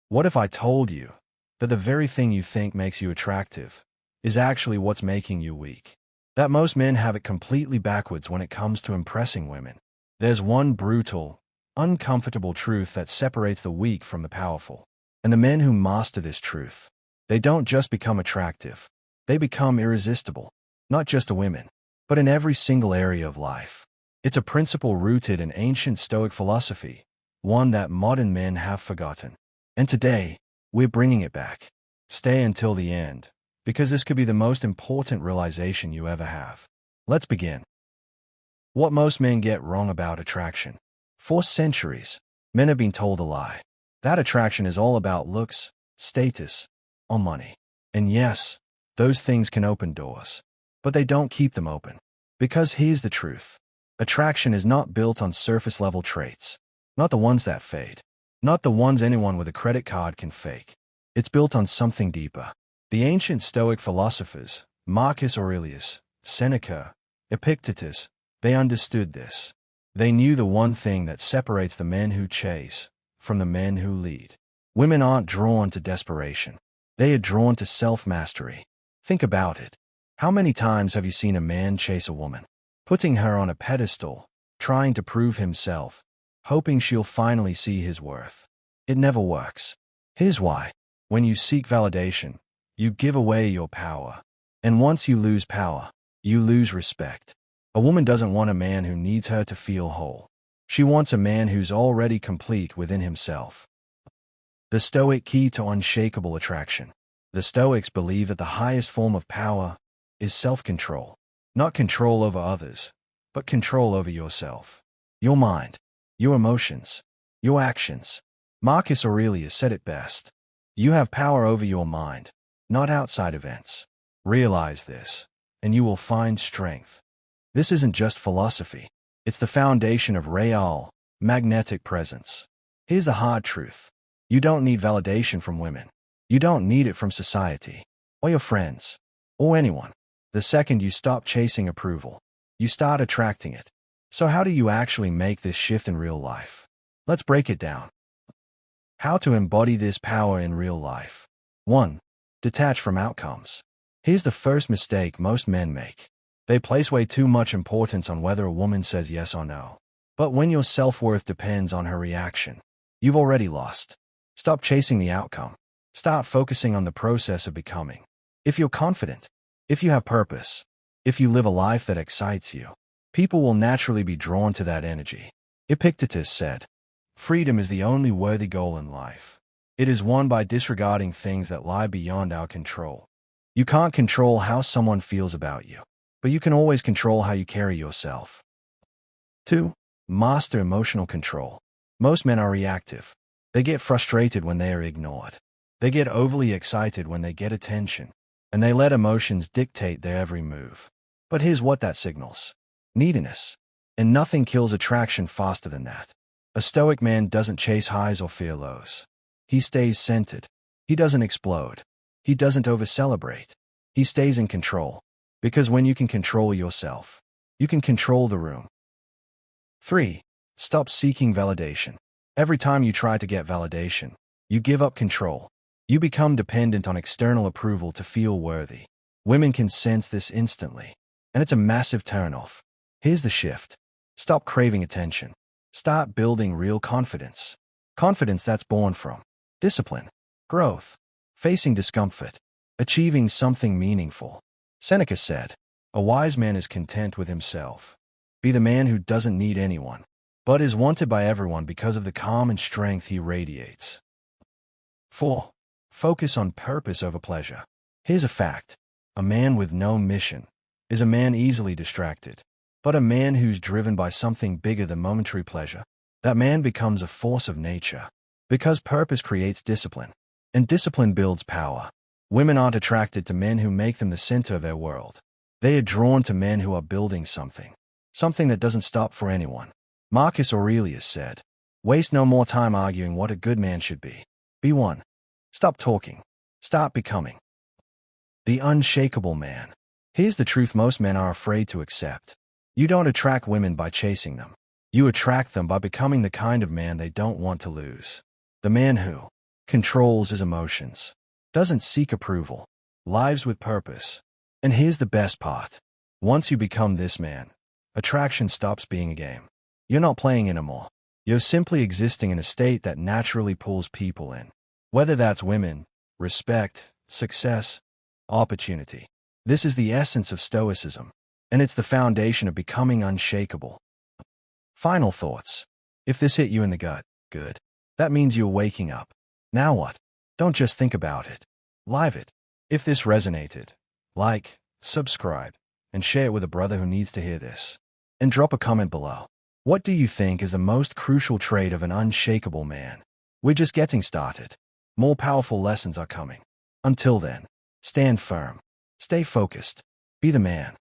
What if I told you that the very thing you think makes you attractive is actually what's making you weak? That most men have it completely backwards when it comes to impressing women. There's one brutal, uncomfortable truth that separates the weak from the powerful. And the men who master this truth, they don't just become attractive. They become irresistible, not just to women, but in every single area of life. It's a principle rooted in ancient Stoic philosophy, one that modern men have forgotten. And today, we're bringing it back. Stay until the end, because this could be the most important realization you ever have. Let's begin. What most men get wrong about attraction. For centuries, men have been told a lie. That attraction is all about looks, status, or money. And yes, those things can open doors, but they don't keep them open. Because here's the truth. Attraction is not built on surface-level traits, not the ones that fade, not the ones anyone with a credit card can fake. It's built on something deeper. The ancient Stoic philosophers, Marcus Aurelius, Seneca, Epictetus, they understood this. They knew the one thing that separates the men who chase from the men who lead. Women aren't drawn to desperation. They are drawn to self-mastery. Think about it. How many times have you seen a man chase a woman, putting her on a pedestal, trying to prove himself, hoping she'll finally see his worth? It never works. Here's why. When you seek validation, you give away your power. And once you lose power, you lose respect. A woman doesn't want a man who needs her to feel whole. She wants a man who's already complete within himself. The Stoic key to unshakable attraction. The Stoics believe that the highest form of power is self-control. Not control over others, but control over yourself. Your mind, your emotions, your actions. Marcus Aurelius said it best. You have power over your mind, not outside events. Realize this, and you will find strength. This isn't just philosophy. It's the foundation of real, magnetic presence. Here's the hard truth. You don't need validation from women. You don't need it from society, or your friends, or anyone. The second you stop chasing approval, you start attracting it. So how do you actually make this shift in real life? Let's break it down. How to embody this power in real life. 1. Detach from outcomes. Here's the first mistake most men make. They place way too much importance on whether a woman says yes or no. But when your self-worth depends on her reaction, you've already lost. Stop chasing the outcome. Start focusing on the process of becoming. If you're confident, if you have purpose, if you live a life that excites you, people will naturally be drawn to that energy. Epictetus said, "Freedom is the only worthy goal in life. It is won by disregarding things that lie beyond our control." You can't control how someone feels about you, but you can always control how you carry yourself. 2. Master emotional control. Most men are reactive. They get frustrated when they are ignored. They get overly excited when they get attention, and they let emotions dictate their every move. But here's what that signals. Neediness. And nothing kills attraction faster than that. A Stoic man doesn't chase highs or fear lows. He stays centered. He doesn't explode. He doesn't over-celebrate. He stays in control. Because when you can control yourself, you can control the room. 3. Stop seeking validation. Every time you try to get validation, you give up control. You become dependent on external approval to feel worthy. Women can sense this instantly, and it's a massive turnoff. Here's the shift. Stop craving attention. Start building real confidence. Confidence that's born from discipline, growth, facing discomfort, achieving something meaningful. Seneca said, "A wise man is content with himself." Be the man who doesn't need anyone, but is wanted by everyone because of the calm and strength he radiates. 4. Focus on purpose over pleasure. Here's a fact. A man with no mission is a man easily distracted. But a man who's driven by something bigger than momentary pleasure, that man becomes a force of nature. Because purpose creates discipline, and discipline builds power. Women aren't attracted to men who make them the center of their world. They are drawn to men who are building something that doesn't stop for anyone. Marcus Aurelius said, "Waste no more time arguing what a good man should be. Be one. Stop talking. Start becoming." The unshakable man. Here's the truth most men are afraid to accept. You don't attract women by chasing them. You attract them by becoming the kind of man they don't want to lose. The man who controls his emotions, doesn't seek approval, lives with purpose. And here's the best part. Once you become this man, attraction stops being a game. You're not playing anymore. You're simply existing in a state that naturally pulls people in. Whether that's women, respect, success, opportunity. This is the essence of Stoicism, and it's the foundation of becoming unshakable. Final thoughts. If this hit you in the gut, good. That means you're waking up. Now what? Don't just think about it. Live it. If this resonated, like, subscribe, and share it with a brother who needs to hear this. And drop a comment below. What do you think is the most crucial trait of an unshakable man? We're just getting started. More powerful lessons are coming. Until then, stand firm. Stay focused. Be the man.